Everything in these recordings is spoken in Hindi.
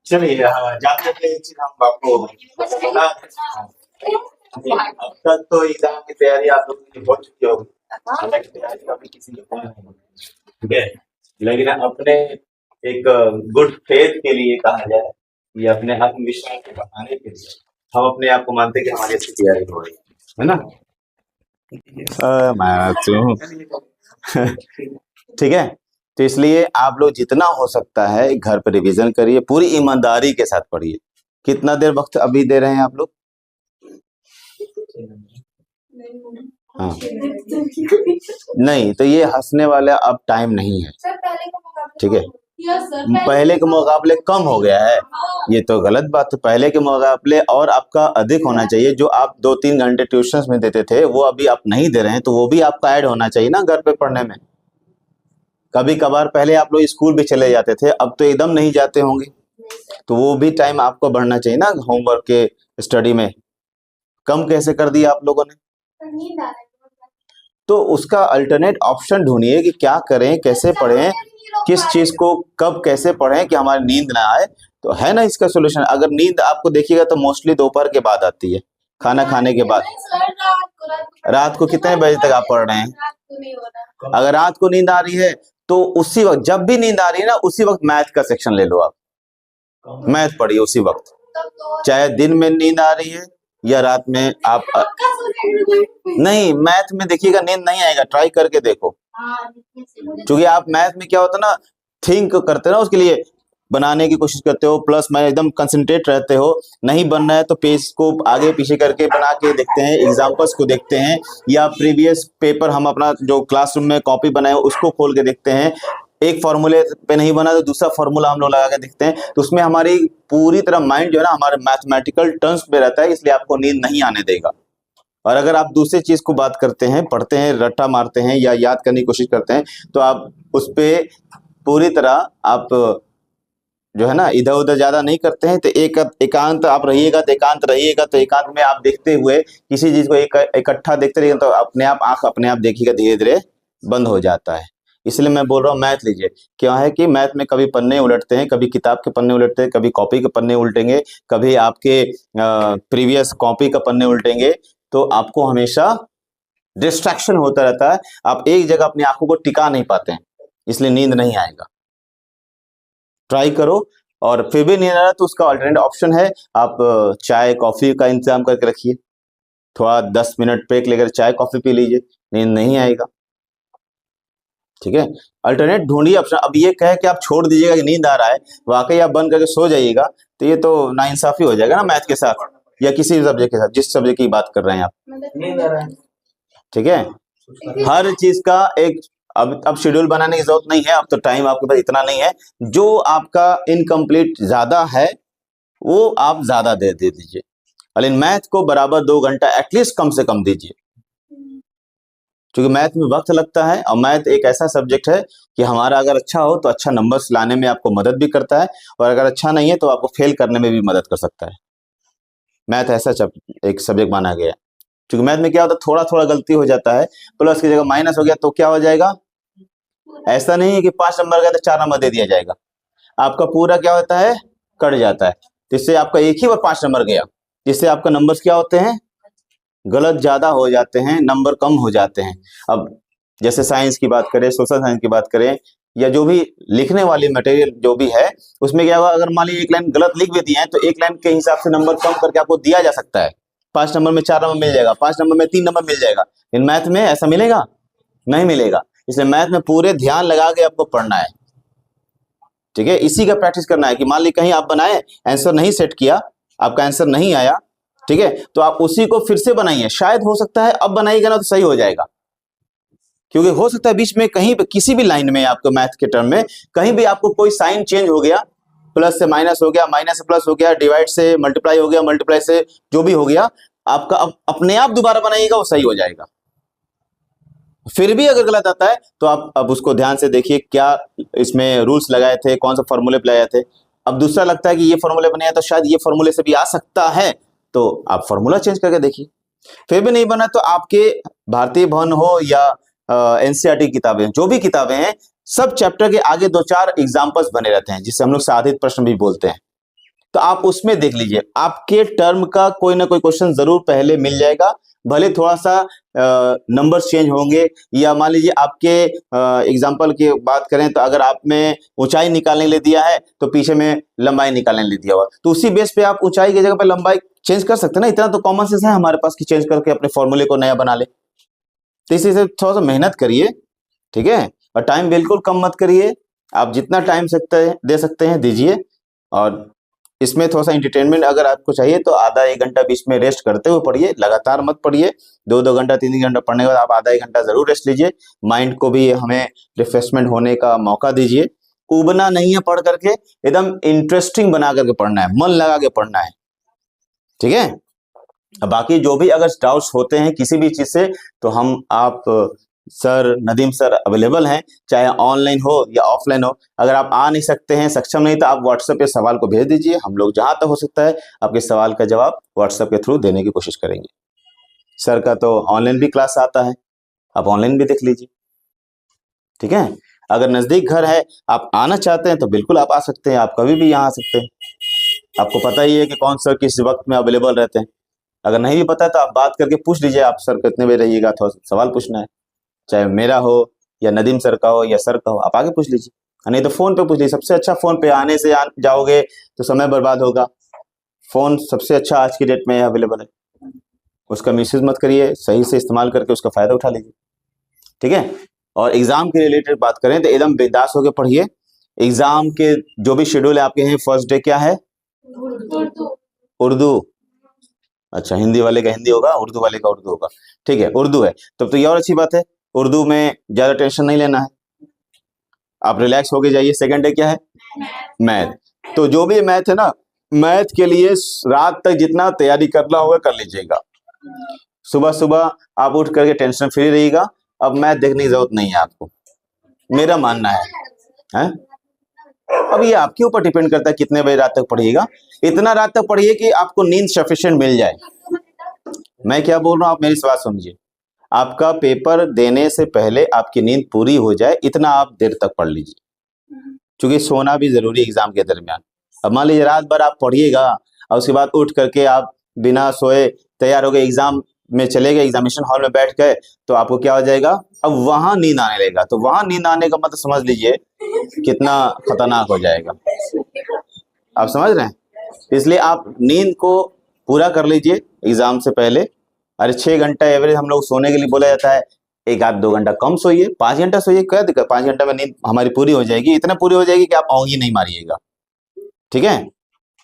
चलिए जाते थे एक चीज हम आपको बता दें। अब तक तो एग्जाम की तैयारी आप लोगों की हो चुकी होगी, हालांकि तैयारी अभी किसी की नहीं होगी, ठीक है। लेकिन अपने एक गुड फेथ के लिए कहा जाए, या अपने आत्मविश्वास को बढ़ाने के लिए हम अपने आप को मानते हैं कि हमारी अच्छी तैयारी हो रही है ना। मैं ठीक है। तो इसलिए आप लोग जितना हो सकता है घर पर रिवीजन करिए, पूरी ईमानदारी के साथ पढ़िए। कितना देर वक्त अभी दे रहे हैं आप लोग? हाँ, नहीं तो ये हंसने वाला अब टाइम नहीं है, ठीक है। पहले के मुकाबले कम हो गया है, ये तो गलत बात है। पहले के मुकाबले और आपका अधिक होना चाहिए। जो आप 2-3 घंटे ट्यूशंस में देते थे वो अभी आप नहीं दे रहे हैं, तो वो भी आपका ऐड होना चाहिए ना घर पे पढ़ने में। कभी कभार पहले आप लोग स्कूल भी चले जाते थे, अब तो एकदम नहीं जाते होंगे, तो वो भी टाइम आपको बढ़ना चाहिए ना होमवर्क के स्टडी में। कम कैसे कर दिया आप लोगों ने? तो उसका अल्टरनेट ऑप्शन ढूंढिए कि क्या करें, कैसे पढ़ें, किस चीज को कब कैसे पढ़ें कि हमारी नींद ना आए। तो है ना इसका सोल्यूशन। अगर नींद आपको देखिएगा तो मोस्टली दोपहर के बाद आती है, खाना खाने के बाद। रात को कितने बजे तक आप पढ़ रहे हैं? अगर रात को नींद आ रही है तो उसी वक्त, जब भी नींद आ रही है ना, उसी वक्त मैथ का सेक्शन ले लो, आप मैथ पढ़िए उसी वक्त। चाहे दिन में नींद आ रही है या रात में आप नहीं, मैथ में देखिएगा नींद नहीं आएगा, ट्राई करके देखो। क्योंकि आप मैथ में क्या होता है ना, थिंक करते हो ना, उसके लिए बनाने की कोशिश करते हो, प्लस मैं एकदम कंसंट्रेट रहते हो। नहीं बनना है तो पेज को आगे पीछे करके बना के देखते हैं, एग्जांपल्स को देखते हैं, या प्रीवियस पेपर हम अपना जो क्लासरूम में कॉपी बनाए उसको खोल के देखते हैं। एक फॉर्मूले पे नहीं बना तो दूसरा फॉर्मूला हम लोग लगा के देखते हैं। तो उसमें हमारी पूरी तरह माइंड जो है ना हमारे मैथमेटिकल टर्म्स पे रहता है, इसलिए आपको नींद नहीं आने देगा। और अगर आप दूसरी चीज को बात करते हैं, पढ़ते हैं, रट्टा मारते हैं या याद करने की कोशिश करते हैं, तो आप उस पर पूरी तरह आप जो है ना इधर उधर ज्यादा नहीं करते हैं। तो एकांत आप रहिएगा, तो एकांत रहिएगा, तो एकांत में आप देखते हुए किसी चीज को इकट्ठा देखते रहिएगा, तो अपने आप आंख अपने आप देखिएगा धीरे धीरे बंद हो जाता है। इसलिए मैं बोल रहा हूँ मैथ लीजिए। क्या है कि मैथ में कभी पन्ने उलटते हैं, कभी किताब के पन्ने उलटते हैं, कभी कॉपी के पन्ने उल्टेंगे, कभी आपके प्रीवियस कॉपी का पन्ने उल्टेंगे। तो आपको हमेशा डिस्ट्रैक्शन होता रहता है, आप एक जगह अपनी आंखों को टिका नहीं पाते हैं, इसलिए नींद नहीं आएगा। ट्राई करो, और फिर भी नहीं आ रहा तो उसका अल्टरनेट ऑप्शन है, आप चाय कॉफी का इंतजाम करके रखिए। थोड़ा 10 मिनट ब्रेक लेकर चाय कॉफी पी लीजिए, नींद नहीं आएगा, ठीक है। अल्टरनेट ढूंढिए ऑप्शन। अब ये कहे कि आप छोड़ दीजिएगा कि नींद आ रहा है, वाकई आप बंद करके सो जाइएगा, तो ये तो नाइंसाफी हो जाएगा ना मैथ के साथ या किसी भी सब्जेक्ट के साथ, जिस सब्जेक्ट की बात कर रहे हैं आप, ठीक है। हर चीज का एक अब शेड्यूल बनाने की जरूरत नहीं है, अब तो टाइम आपके पास इतना नहीं है। जो आपका इनकम्प्लीट ज्यादा है वो आप ज्यादा दे दीजिए, लेकिन मैथ को बराबर 2 घंटा एटलीस्ट कम से कम दीजिए, क्योंकि मैथ में वक्त लगता है। और मैथ एक ऐसा सब्जेक्ट है कि हमारा अगर अच्छा हो तो अच्छा नंबर्स लाने में आपको मदद भी करता है, और अगर अच्छा नहीं है तो आपको फेल करने में भी मदद कर सकता है। मैथ ऐसा एक सब्जेक्ट माना गया है। क्योंकि मैथ में क्या होता है, थोड़ा थोड़ा गलती हो जाता है, प्लस की जगह माइनस हो गया तो क्या हो जाएगा। ऐसा नहीं है कि 5 नंबर गया तो 4 नंबर दे दिया जाएगा, आपका पूरा क्या होता है, कट जाता है। जिससे आपका एक ही बार 5 नंबर गया, जिससे आपका नंबर्स क्या होते हैं, गलत ज्यादा हो जाते हैं, नंबर कम हो जाते हैं। अब जैसे साइंस की बात करें, सोशल साइंस की बात करें, या जो भी लिखने वाली मटेरियल जो भी है, उसमें क्या होगा, अगर मान लीजिए एक लाइन गलत लिख भी दिए हैं तो एक लाइन के हिसाब से नंबर कम करके आपको दिया जा सकता है। 5 नंबर में 4 नंबर मिल जाएगा, 5 नंबर में 3 नंबर मिल जाएगा। इन मैथ में ऐसा मिलेगा नहीं मिलेगा। इसलिए मैथ में पूरे ध्यान लगा के आपको पढ़ना है, ठीक है। इसी का प्रैक्टिस करना है कि मान ली कहीं आप बनाए, आंसर नहीं सेट किया, आपका आंसर नहीं आया, ठीक है, तो आप उसी को फिर से बनाइए। शायद हो सकता है अब बनाइएगा ना तो सही हो जाएगा, क्योंकि हो सकता है बीच में कहीं पे किसी भी लाइन में आपको मैथ के टर्म में कहीं भी आपको कोई साइन चेंज हो गया, प्लस से माइनस हो गया, माइनस से प्लस हो गया, डिवाइड से मल्टीप्लाई हो गया, मल्टीप्लाई से जो भी हो गया, आपका अपने आप दोबारा बनाइएगा वो सही हो जाएगा। फिर भी अगर गलत आता है तो आप अब उसको ध्यान से देखिए, क्या इसमें रूल्स लगाए थे, कौन सा फॉर्मूले लगाए थे। अब दूसरा लगता है कि ये फॉर्मूले बने हैं तो शायद ये फॉर्मूले से भी आ सकता है, तो आप फॉर्मूला चेंज करके देखिए। फिर भी नहीं बना तो आपके भारतीय भवन हो या एनसीईआरटी किताबें, जो भी किताबें हैं, सब चैप्टर के आगे 2-4 एग्जाम्पल्स बने रहते हैं, जिससे हम लोग साधित प्रश्न भी बोलते हैं। तो आप उसमें देख लीजिए, आपके टर्म का कोई ना कोई क्वेश्चन जरूर पहले मिल जाएगा, भले थोड़ा सा नंबर चेंज होंगे, या मान लीजिए आपके एग्जांपल की बात करें तो अगर आप में ऊंचाई निकालने के लिए दिया है तो पीछे में लंबाई निकालने के लिए दिया हुआ, तो उसी बेस पे आप ऊंचाई की जगह पे लंबाई चेंज कर सकते हैं ना। इतना तो कॉमन सेंस है हमारे पास कि चेंज करके अपने फॉर्मूले को नया बना ले। तो इसी से थोड़ा सा मेहनत करिए, ठीक है, और टाइम बिल्कुल कम मत करिए, आप जितना टाइम दे सकते हैं दीजिए। और इसमें थोड़ा सा एंटरटेनमेंट अगर आपको चाहिए तो आधा एक घंटा बीच में रेस्ट करते हुए पढ़िए, लगातार मत पढ़िए। 2-2 घंटा 3-3 घंटा पढ़ने के बाद आप आधा एक घंटा जरूर रेस्ट लीजिए, माइंड को भी हमें रिफ्रेशमेंट होने का मौका दीजिए। उबना नहीं है पढ़ करके, एकदम इंटरेस्टिंग बना करके पढ़ना है, मन लगा के पढ़ना है, ठीक है। बाकी जो भी अगर डाउट्स होते हैं किसी भी चीज से तो आप सर नदीम सर अवेलेबल हैं, चाहे ऑनलाइन हो या ऑफलाइन हो। अगर आप आ नहीं सकते हैं, सक्षम नहीं, तो आप व्हाट्सएप पे सवाल को भेज दीजिए, हम लोग जहां तक हो सकता है आपके सवाल का जवाब व्हाट्सएप के थ्रू देने की कोशिश करेंगे। सर का तो ऑनलाइन भी क्लास आता है, आप ऑनलाइन भी देख लीजिए, ठीक है। अगर नजदीक घर है, आप आना चाहते हैं तो बिल्कुल आप आ सकते हैं, आप कभी भी यहाँ आ सकते हैं। आपको पता ही है कि कौन सर किस वक्त में अवेलेबल रहते हैं। अगर नहीं भी पता है तो आप बात करके पूछ लीजिए, आप सर कितने बजे रहिएगा, थोड़ा सवाल पूछना है, चाहे मेरा हो या नदीम सर का हो या सर का हो, आप आगे पूछ लीजिए, नहीं तो फोन पे पूछ लीजिए। सबसे अच्छा फोन पे आने से जाओगे तो समय बर्बाद होगा। फोन सबसे अच्छा आज की डेट में अवेलेबल है, उसका मिसयूज मत करिए, सही से इस्तेमाल करके उसका फायदा उठा लीजिए, ठीक है। और एग्जाम के रिलेटेड बात करें तो एकदम बिंदास होकर पढ़िए। एग्जाम के जो भी शेड्यूल है आपके हैं, फर्स्ट डे क्या है? उर्दू। अच्छा, हिंदी वाले का हिंदी होगा, उर्दू वाले का उर्दू होगा, ठीक है, उर्दू है तब तो ये और अच्छी बात है। उर्दू में ज्यादा टेंशन नहीं लेना है, आप रिलैक्स होके जाइए। सेकंड डे क्या है? मैथ। तो जो भी मैथ है ना, मैथ के लिए रात तक जितना तैयारी करना होगा कर लीजिएगा। सुबह सुबह आप उठ करके टेंशन फ्री रहिएगा, अब मैथ देखने की जरूरत नहीं है आपको, मेरा मानना है? अब ये आपके ऊपर डिपेंड करता है कितने बजे रात तक पढ़िएगा। इतना रात तक पढ़िए कि आपको नींद सफिशिएंट मिल जाए। मैं क्या बोल रहा हूँ आप मेरी बात समझिए, आपका पेपर देने से पहले आपकी नींद पूरी हो जाए, इतना आप देर तक पढ़ लीजिए, क्योंकि सोना भी जरूरी है एग्जाम के दरमियान। अब मान लीजिए रात भर आप पढ़िएगा और उसके बाद उठ करके आप बिना सोए तैयार हो गए, एग्जाम में चले गए, एग्जामिनेशन हॉल में बैठ गए, तो आपको क्या हो जाएगा? अब वहां नींद आने लगेगा। तो वहां नींद आने का मतलब समझ लीजिए कितना खतरनाक हो जाएगा, आप समझ रहे हैं? इसलिए आप नींद को पूरा कर लीजिए एग्जाम से पहले। अरे 6 घंटा एवरेज हम लोग सोने के लिए बोला जाता है, 1-2 घंटा कम सोइए, 5 घंटा सोइए, क्या दिक्कत? 5 घंटा में नींद हमारी पूरी हो जाएगी, इतना पूरी हो जाएगी कि आप औंधी नहीं मारिएगा, ठीक है।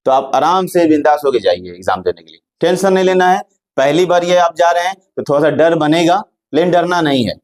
तो आप आराम से बिंदास होके जाइए एग्जाम देने के लिए, टेंशन नहीं लेना है। पहली बार ये आप जा रहे हैं तो थोड़ा सा डर बनेगा, लेकिन डरना नहीं है,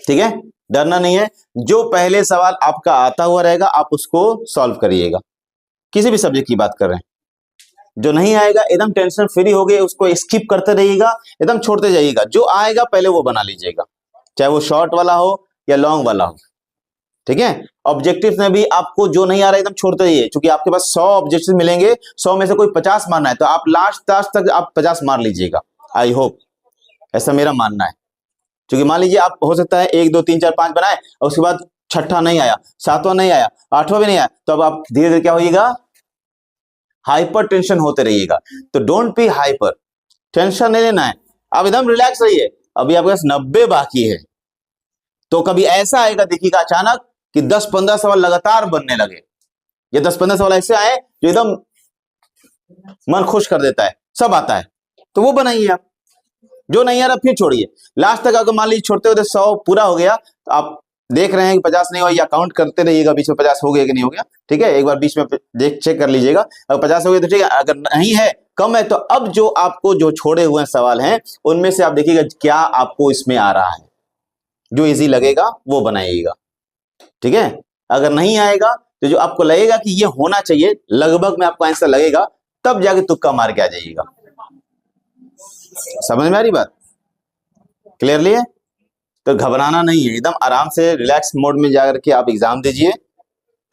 ठीक है, डरना नहीं है। जो पहले सवाल आपका आता हुआ रहेगा आप उसको सॉल्व करिएगा, किसी भी सब्जेक्ट की बात कर रहे हैं। जो नहीं आएगा एकदम टेंशन फ्री हो गए, उसको स्किप करते रहिएगा, एकदम छोड़ते जाइएगा। जो आएगा पहले वो बना लीजिएगा, चाहे वो शॉर्ट वाला हो या लॉन्ग वाला हो, ठीक है। ऑब्जेक्टिव में भी आपको जो नहीं आ रहा है एकदम छोड़ते जाइए, क्योंकि आपके पास 100 ऑब्जेक्टिव मिलेंगे, 100 में से कोई 50 मारना है, तो आप लास्ट तक आप 50 मार लीजिएगा। आई होप, ऐसा मेरा मानना है। क्योंकि मान लीजिए आप हो सकता है 1 2 3 4 5 बनाए और उसके बाद छठा नहीं आया, सातवां नहीं आया, आठवां भी नहीं आया, तो अब आप धीरे धीरे क्या होइएगा? हाइपर टेंशन होते रहिएगा। तो डोंट बी हाइपर, टेंशन नहीं लेना है, आप एकदम रिलैक्स रहिए। अभी आपके पास 90 बाकी है, तो कभी ऐसा आएगा देखिएगा अचानक कि 10-15 सवाल लगातार बनने लगे। ये 10-15 सवाल ऐसे आए जो एकदम मन खुश कर देता है, सब आता है, तो वो बनाइए आप। जो नहीं आ रहा फिर छोड़िए, लास्ट तक अगर मान लीजिए छोड़ते होते 100 पूरा हो गया, तो आप देख रहे हैं कि 50 नहीं हुआ, या काउंट करते रहिएगा बीच में 50 हो गया कि नहीं हो गया, ठीक है। एक बार बीच में देख चेक कर लीजिएगा, अगर 50 हो गया तो ठीक है, अगर नहीं है कम है तो अब जो आपको जो छोड़े हुए सवाल हैं उनमें से आप देखिएगा क्या आपको इसमें आ रहा है, जो इजी लगेगा वो बनाइएगा, ठीक है। अगर नहीं आएगा तो जो आपको लगेगा कि ये होना चाहिए, लगभग में आपको आंसर लगेगा, तब जाके तुक्का मार के आ जाइएगा। समझ में आ रही बात क्लियरली है? तो घबराना नहीं है, एकदम आराम से रिलैक्स मोड में जाकर के आप एग्जाम दीजिए,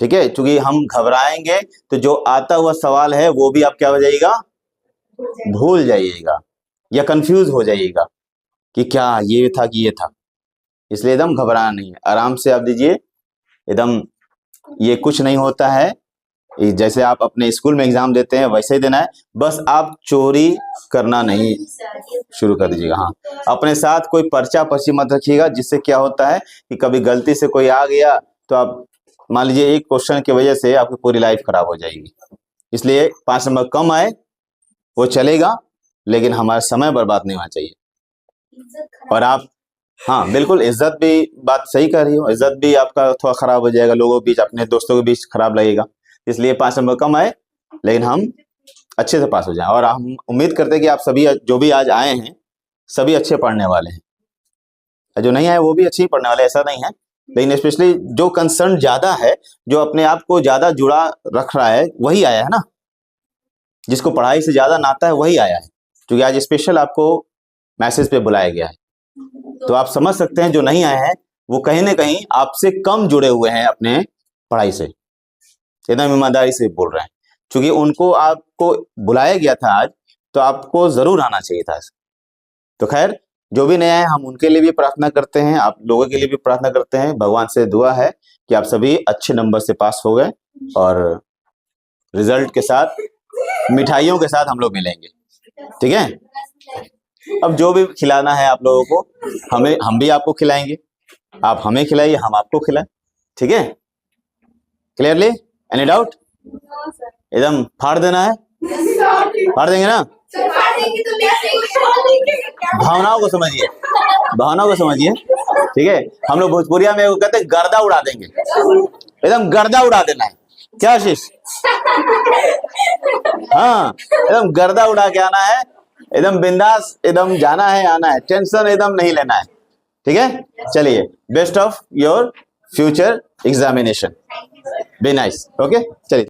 ठीक है। क्योंकि हम घबराएंगे तो जो आता हुआ सवाल है वो भी आप क्या हो जाइएगा? भूल जाइएगा या कंफ्यूज हो जाइएगा कि क्या ये था कि ये था। इसलिए एकदम घबराना नहीं है, आराम से आप दीजिए, एकदम ये कुछ नहीं होता है, जैसे आप अपने स्कूल में एग्जाम देते हैं वैसे ही देना है, बस आप चोरी करना नहीं शुरू कर दीजिएगा। हाँ, अपने साथ कोई पर्चा पर्ची मत रखिएगा, जिससे क्या होता है कि कभी गलती से कोई आ गया तो आप मान लीजिए एक क्वेश्चन की वजह से आपकी पूरी लाइफ खराब हो जाएगी। इसलिए 5 नंबर कम आए वो चलेगा, लेकिन हमारा समय बर्बाद नहीं होना चाहिए। और आप, हाँ बिल्कुल, इज्जत भी, बात सही कर रही हो, इज्जत भी आपका थोड़ा खराब हो जाएगा, लोगों के बीच, अपने दोस्तों के बीच खराब लगेगा। इसलिए 5 नंबर कम आए लेकिन हम अच्छे से पास हो जाएं। और हम उम्मीद करते हैं कि आप सभी जो भी आज आए हैं सभी अच्छे पढ़ने वाले हैं, जो नहीं आए वो भी अच्छे ही पढ़ने वाले, ऐसा नहीं है। लेकिन स्पेशली जो कंसर्न ज्यादा है, जो अपने आप को ज्यादा जुड़ा रख रहा है, वही आया है ना, जिसको पढ़ाई से ज्यादा नाता है वही आया है, क्योंकि आज स्पेशल आपको मैसेज पे बुलाया गया है। तो आप समझ सकते हैं जो नहीं आए हैं वो कहीं ना कहीं आपसे कम जुड़े हुए हैं अपने पढ़ाई से, एकदम ईमानदारी से बोल रहे हैं, क्योंकि उनको आपको बुलाया गया था आज, तो आपको जरूर आना चाहिए था। तो खैर, जो भी नया है हम उनके लिए भी प्रार्थना करते हैं, आप लोगों के लिए भी प्रार्थना करते हैं। भगवान से दुआ है कि आप सभी अच्छे नंबर से पास हो गए और रिजल्ट के साथ, मिठाइयों के साथ हम लोग मिलेंगे, ठीक है। अब जो भी खिलाना है आप लोगों को, हम भी आपको खिलाएंगे, आप हमें खिलाइए, हम आपको खिलाएं, ठीक है। Clearly, any doubt? एकदम फाड़ देना है, फाड़ देंगे ना। भावनाओं को समझिए, भावनाओं को समझिए, ठीक है। हम लोग भोजपुरिया में वो कहते हैं गर्दा उड़ा देंगे, एकदम गर्दा उड़ा देना है, क्या आशीष? हाँ, एकदम गर्दा उड़ा के आना है, एकदम बिंदास, एकदम जाना है आना है, टेंशन एकदम नहीं लेना है, ठीक है। चलिए, best of your future examination, be nice, okay, चलिए।